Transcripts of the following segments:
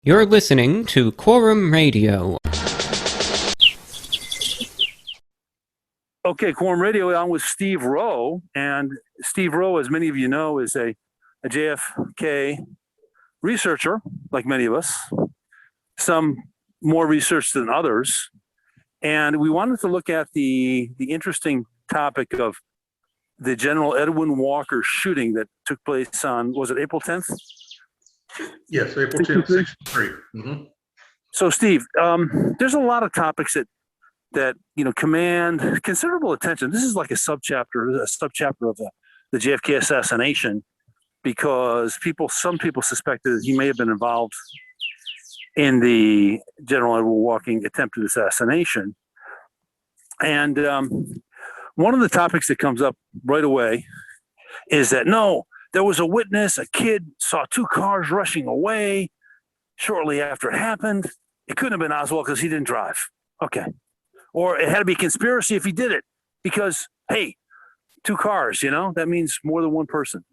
You're listening to QUORUM Radio. Okay, QUORUM Radio. I'm with Steve Roe, and Steve Roe, as many of you know, is a JFK researcher, like many of us. Some more research than others, and we wanted to look at the interesting topic of the General Edwin Walker shooting that took place on, was it April 10th? Yes, April 10th, 63. Mm-hmm. So, Steve, there's a lot of topics that command considerable attention. This is like a subchapter of the JFK assassination, because some people suspected that he may have been involved in the General Edward Walker attempted assassination. And one of the topics that comes up right away is that no, there was a witness, a kid saw two cars rushing away shortly after it happened. It couldn't have been Oswald because he didn't drive. Okay. Or it had to be a conspiracy if he did it, because, hey, two cars, that means more than one person.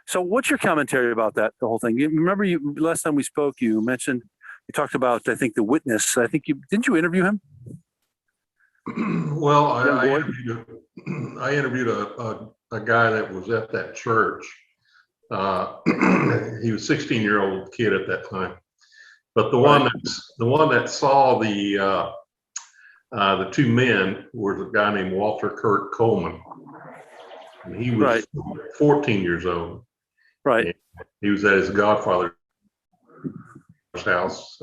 So what's your commentary about that, the whole thing? You remember last time we spoke, you talked about, I think, the witness. Didn't you interview him? Well, I interviewed a guy that was at that church. He was a 16-year-old kid at that time. But the one that saw the two men was a guy named Walter Kirk Coleman. And he was 14 years old. Right. And he was at his godfather's house,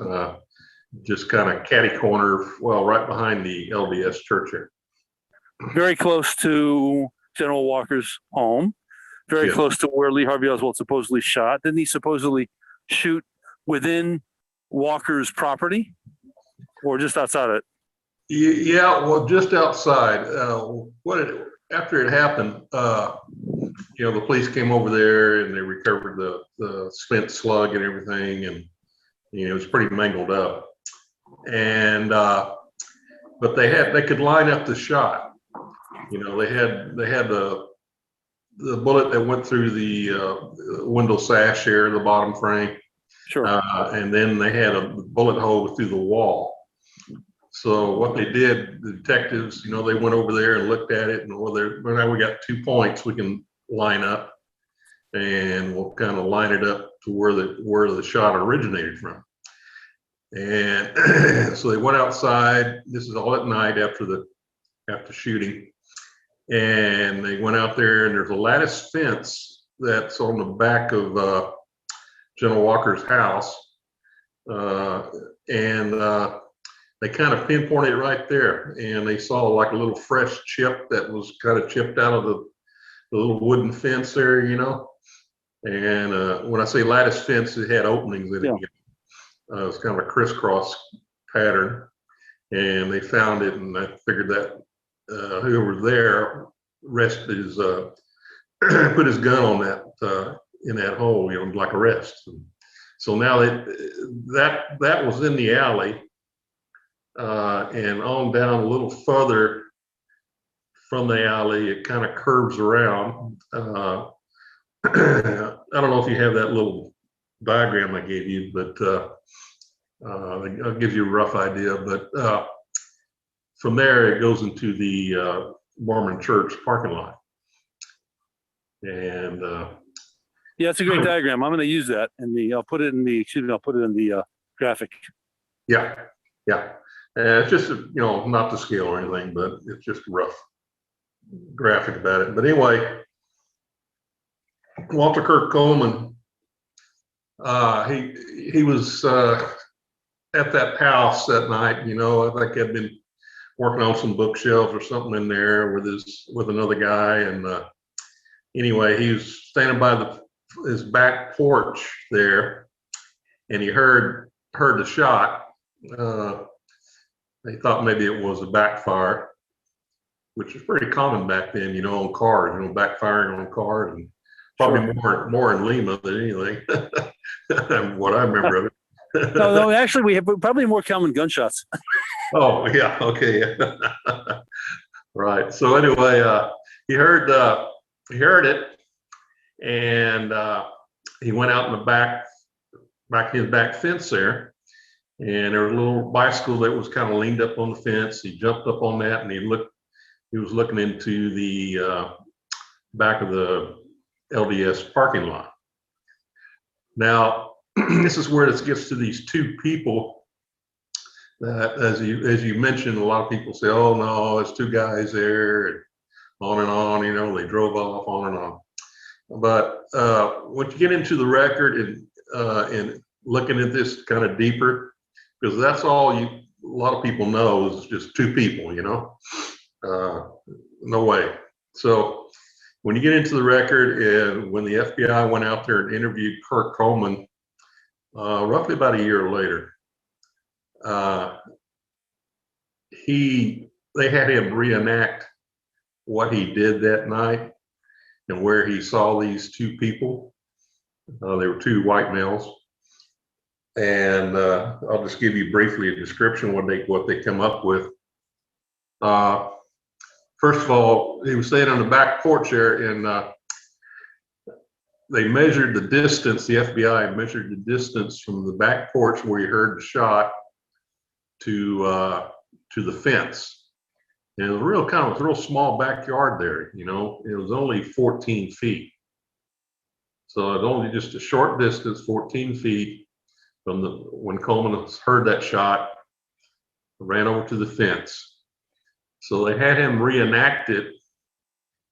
just kind of catty corner, right behind the LDS church here. Very close to General Walker's home. Very close to where Lee Harvey Oswald supposedly shot. Didn't he supposedly shoot within Walker's property, or just outside it? Yeah, well, just outside. After it happened, the police came over there and they recovered the spent slug and everything, and it was pretty mangled up. And but they could line up the shot. They had the bullet that went through the window sash here, the bottom frame. Sure. And then they had a bullet hole through the wall. So what they did, the detectives, they went over there and looked at it, and now we got 2 points we can line up, and we'll kind of line it up to where the shot originated from. And so they went outside. This is all at night after shooting, and they went out there, and there's a lattice fence that's on the back of General Walker's house, and they kind of pinpointed it right there, and they saw like a little fresh chip that was kind of chipped out of the little wooden fence there, And when I say lattice fence, it had openings in it. It was kind of a crisscross pattern, and they found it, and I figured that whoever was there rested his put his gun on that in that hole, like a rest. So now that was in the alley. And on down a little further from the alley, it kind of curves around. I don't know if you have that little diagram I gave you, but I'll give you a rough idea. But from there, it goes into the Mormon church parking lot. And yeah, it's a great diagram. I'm going to use that, and I'll put it in the graphic. Yeah. It's just, not to scale or anything, but it's just a rough graphic about it. But anyway, Walter Kirk Coleman, he was at that house that night. I think he'd been working on some bookshelves or something in there with another guy. And anyway, he was standing by his back porch there, and he heard the shot. They thought maybe it was a backfire, which is pretty common back then, on cars, backfiring on cars, and probably more in Lima than anything. What I remember of it. No, actually, we have probably more common gunshots. Oh yeah, okay, right. So anyway, he heard it, and he went out in the his back fence there, and there was a little bicycle that was kind of leaned up on the fence. He jumped up on that, and he was looking into the back of the LDS parking lot. Now, this is where this gets to these two people that, as you mentioned, a lot of people say, "Oh no, there's two guys there," and on, you know, they drove off, on and on. But once you get into the record and looking at this kind of deeper, because that's all a lot of people know is just two people, you know, no way. So when you get into the record, and when the FBI went out there and interviewed Kurt Coleman, roughly about a year later, they had him reenact what he did that night and where he saw these two people. They were two white males, and I'll just give you briefly a description of what they come up with. First of all, he was staying on the back porch there, and they measured the distance. The FBI measured the distance from the back porch where he heard the shot to the fence. And it was a real small backyard there, you know. It was only 14 feet. So it's only just a short distance, 14 feet from when Coleman heard that shot, ran over to the fence. So they had him reenact it,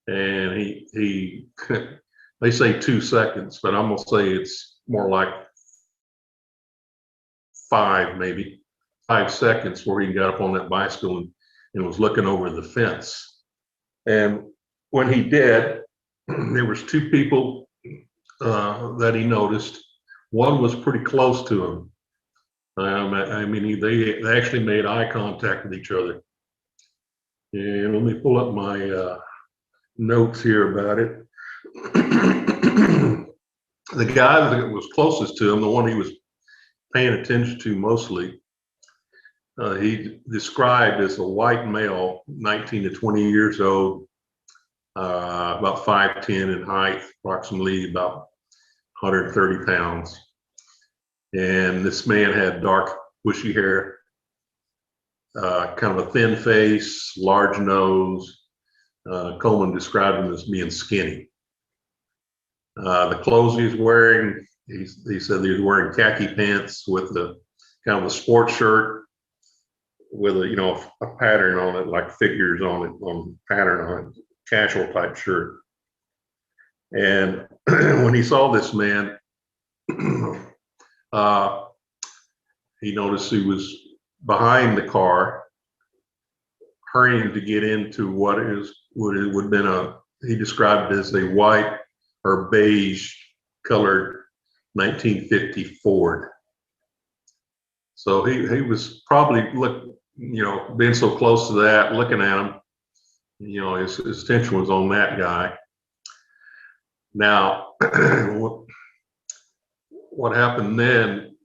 and he they say 2 seconds, but I'm gonna say it's more like 5 seconds where he got up on that bicycle and was looking over the fence. And when he did, there was two people that he noticed. One was pretty close to him. I mean, they actually made eye contact with each other. And let me pull up my notes here about it. The guy that was closest to him, the one he was paying attention to mostly, he described as a white male, 19 to 20 years old, about 5'10" in height, approximately about 130 pounds. And this man had dark, bushy hair, kind of a thin face, large nose. Coleman described him as being skinny. The clothes he was wearing, he said he was wearing khaki pants with the kind of a sports shirt with a pattern on it, like figures on it, pattern on it, casual type shirt. And when he saw this man, he noticed he was behind the car, hurrying to get into what would have been he described it as a white or beige colored 1950 Ford. So he was probably being so close to that, looking at him, his attention was on that guy. Now, what happened then,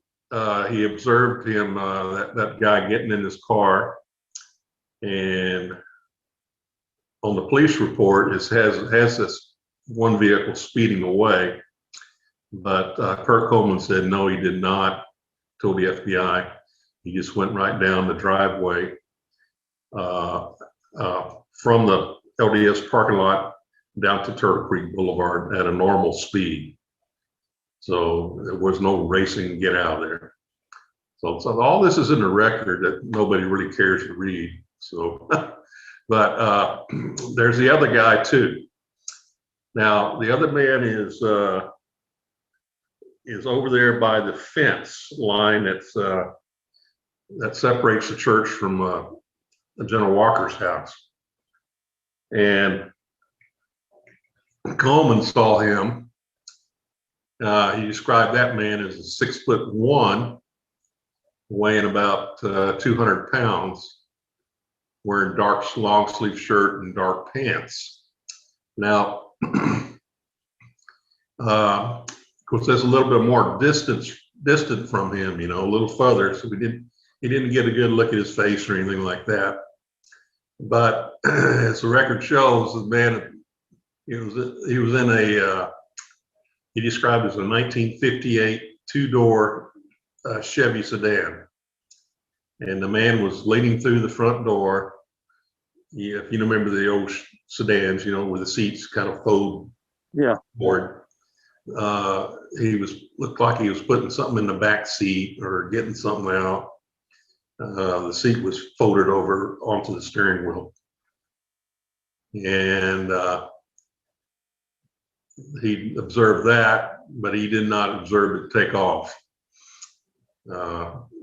he observed him, that guy getting in his car, and on the police report, it has this one vehicle speeding away, but Kurt Coleman said no, he did not. Told the FBI he just went right down the driveway from the LDS parking lot down to Turtle Creek Boulevard at a normal speed. So there was no racing to get out of there. So all this is in the record that nobody really cares to read. So, but there's the other guy too. Now the other man is over there by the fence line that separates the church from General Walker's house. And Coleman saw him. He described that man as 6'1", weighing about 200 pounds, wearing dark long sleeve shirt and dark pants. Now, of course, there's a little bit more distant from him, a little further. So he didn't get a good look at his face or anything like that. But as the record shows, the man, he was in he described it as a 1958 two-door Chevy sedan, and the man was leaning through the front door. Yeah, if you remember the old sedans, where the seats kind of fold forward. Looked like he was putting something in the back seat or getting something out. The seat was folded over onto the steering wheel, and he observed that, but he did not observe it take off.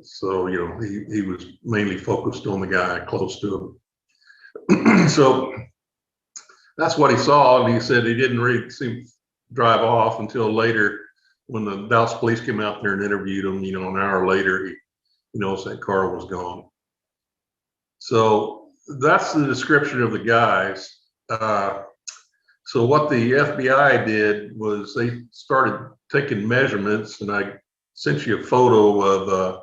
So he was mainly focused on the guy close to him. So that's what he saw, and he said he didn't really see him drive off until later when the Dallas police came out there and interviewed him. An hour later, he noticed that car was gone. So that's the description of the guys. So what the FBI did was they started taking measurements, and I sent you a photo of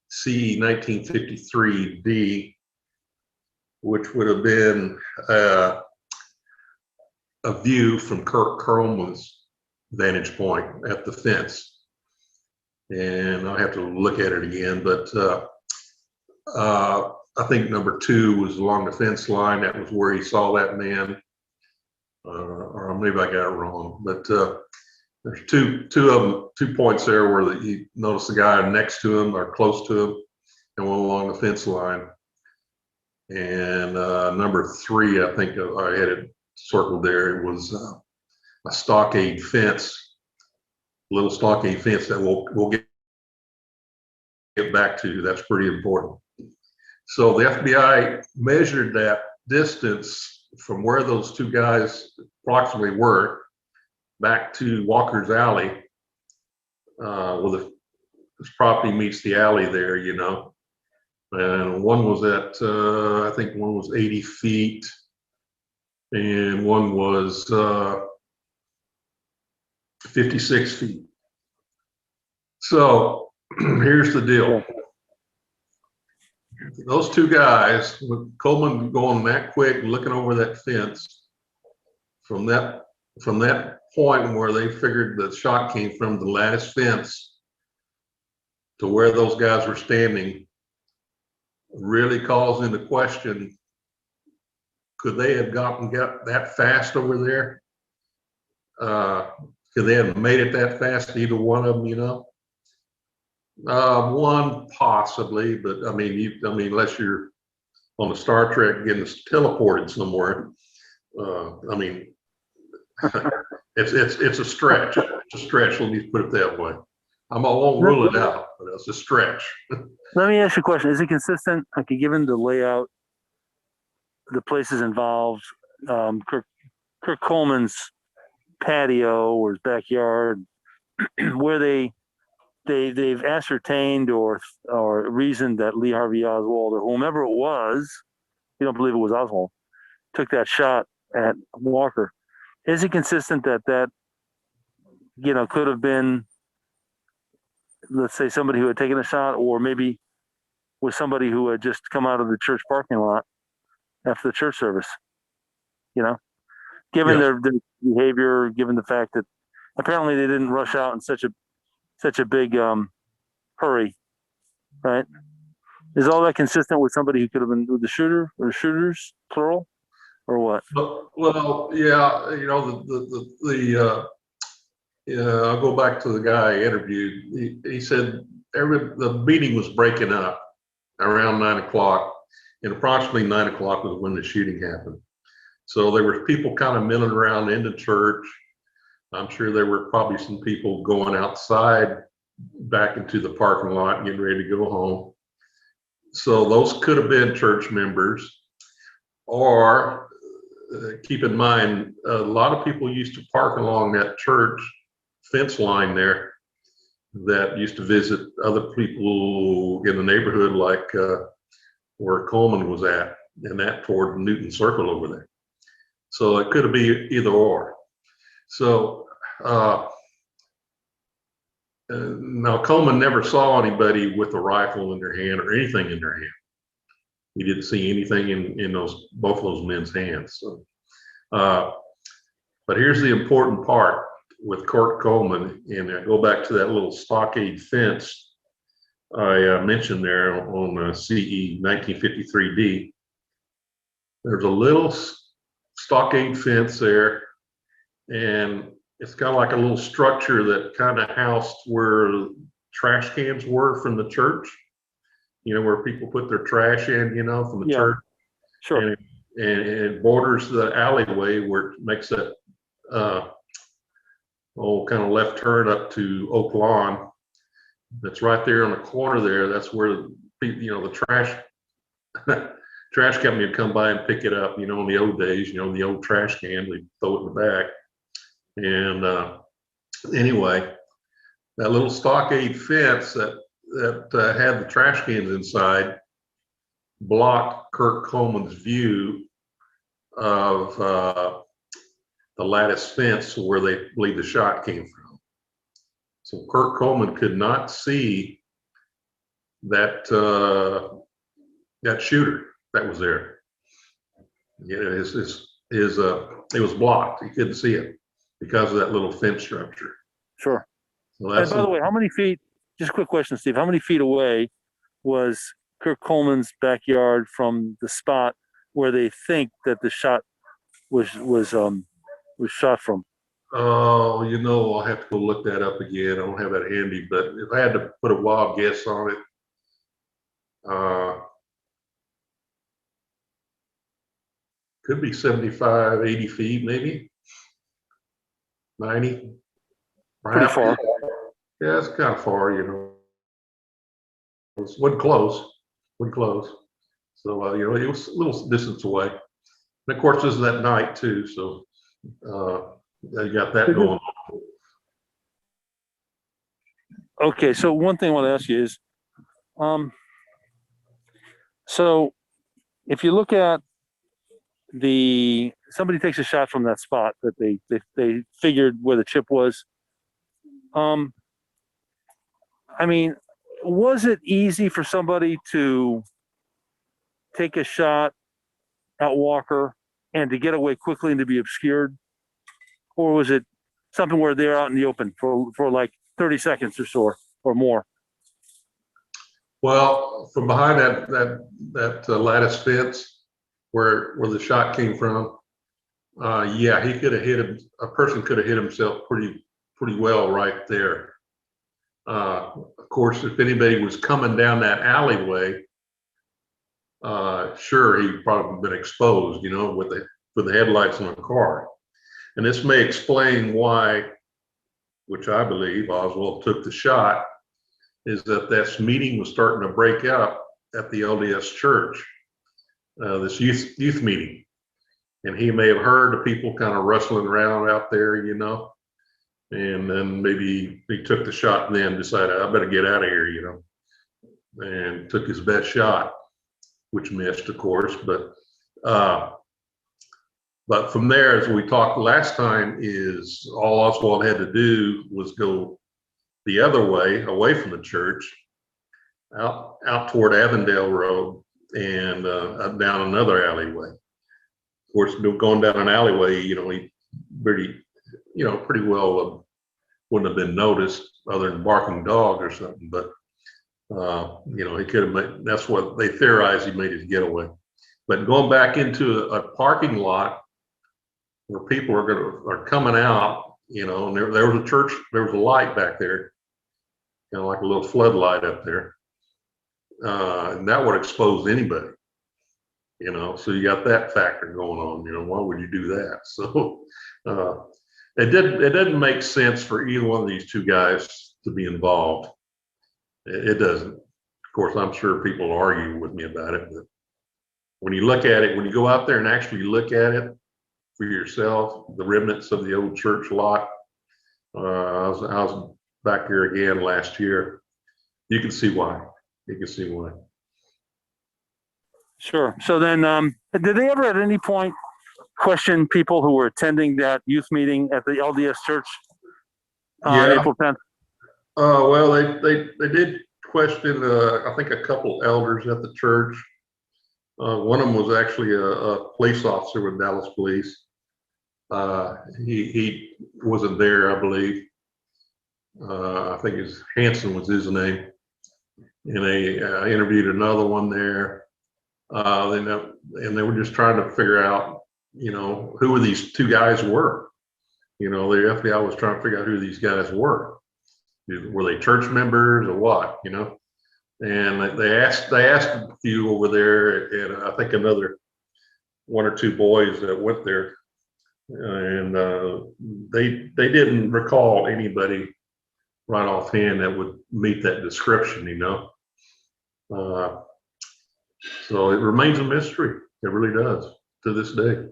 CE 1953D, which would have been a view from Kurt Coleman's vantage point at the fence. And I'll have to look at it again, but I think number 2 was along the fence line. That was where he saw that man, or maybe I got it wrong. But there's two of them, 2 points there where he noticed the guy next to him or close to him, and one along the fence line. And number 3, I think I had it circled there. It was a stockade fence, little stockade fence that we'll get back to. That's pretty important. So the FBI measured that distance from where those 2 guys approximately were back to Walker's Alley, where this property meets the alley there, and one was at, I think one was 80 feet, and one was 56 feet. So here's the deal. Those 2 guys, with Coleman going that quick and looking over that fence, from that point where they figured the shot came from, the lattice fence, to where those guys were standing, really calls into question, could they have got that fast over there? Could they have made it that fast, either one of them, One possibly, but I mean, unless you're on a Star Trek getting teleported somewhere, I mean, it's a stretch. It's a stretch. Let me put it that way. I won't rule it out, but it's a stretch. Let me ask you a question. Is it consistent? Okay, given the layout, the places involved, Kirk Coleman's patio or his backyard, where they've ascertained or reasoned that Lee Harvey Oswald or whomever it was, you don't believe it was Oswald, took that shot at Walker. Is it consistent that could have been, let's say, somebody who had taken a shot, or maybe was somebody who had just come out of the church parking lot after the church service? Given their behavior, given the fact that apparently they didn't rush out in such a big hurry, right? Is all that consistent with somebody who could have been with the shooter or shooters, plural, or what? Well, yeah, I'll go back to the guy I interviewed. He said the meeting was breaking up around 9 o'clock, and approximately 9 o'clock was when the shooting happened. So there were people kind of milling around in the church. I'm sure there were probably some people going outside back into the parking lot, getting ready to go home. So those could have been church members, or keep in mind, a lot of people used to park along that church fence line there that used to visit other people in the neighborhood, like where Coleman was at, and that toward Newton Circle over there. So it could be either or. So now Coleman never saw anybody with a rifle in their hand or anything in their hand. He didn't see anything in both of those men's hands. So, but here's the important part with Kurt Coleman, and I go back to that little stockade fence I mentioned there on CE 1953D. There's a little stockade fence there, and it's kind of like a little structure that kind of housed where trash cans were from the church, where people put their trash in, from the church. Sure. And it borders the alleyway where it makes that kind of left turn up to Oak Lawn. That's right there on the corner there. That's where the trash trash company would come by and pick it up. In the old days, the old trash can, they throw it in the back. And anyway, that little stockade fence that had the trash cans inside blocked Kirk Coleman's view of the lattice fence where they believe the shot came from. So Kirk Coleman could not see that shooter that was there. It was blocked. He couldn't see it because of that little fence structure. Sure. So And by the way, how many feet? Just a quick question, Steve. How many feet away was Kirk Coleman's backyard from the spot where they think that the shot was shot from? Oh, I'll have to go look that up again. I don't have that handy, but if I had to put a wild guess on it, could be 75, 80 feet, maybe 90. Pretty far. Yeah, it's kind of far, It wasn't close. So, it was a little distance away. And of course, this is at night too, so you got that going on. Okay, so one thing I want to ask you is, so if you look at somebody takes a shot from that spot that they figured where the chip was. I mean, was it easy for somebody to take a shot at Walker and to get away quickly and to be obscured? Or was it something where they're out in the open for like 30 seconds or so or more? Well, from behind that lattice fence where the shot came from, yeah, he could have hit him. A person could have hit himself pretty well right there. Of course, if anybody was coming down that alleyway, sure, he'd probably been exposed, with the headlights on the car. And this may explain why, which I believe Oswald took the shot, is that this meeting was starting to break up at the LDS church, this youth meeting. And he may have heard the people kind of rustling around out there, and then maybe he took the shot and then decided, I better get out of here, and took his best shot, which missed, of course. But from there, as we talked last time, is all Oswald had to do was go the other way, away from the church, out toward Avondale Road and down another alleyway. Of course, going down an alleyway, he pretty well wouldn't have been noticed other than barking dog or something. But he could have made. That's what they theorized, he made his getaway. But going back into a parking lot where people are coming out, and there was a church, there was a light back there, like a little floodlight up there, and that would expose anybody. So you got that factor going on. Why would you do that? So it didn't make sense for either one of these two guys to be involved. It doesn't. Of course, I'm sure people will argue with me about it, but when you look at it, when you go out there and actually look at it for yourself, the remnants of the old church lot, I was back here again last year. You can see why. Sure. So then, did they ever at any point question people who were attending that youth meeting at the LDS church on April 10th? Well, they did question, I think, a couple elders at the church. One of them was actually a police officer with Dallas Police. He wasn't there, I believe. I think Hanson was his name. and they interviewed another one there. And they were just trying to figure out, who these two guys were. The FBI was trying to figure out who these guys were. Were they church members or what? And they asked a few over there, and I think another one or two boys that went there, and they didn't recall anybody right offhand that would meet that description. So it remains a mystery. It really does to this day.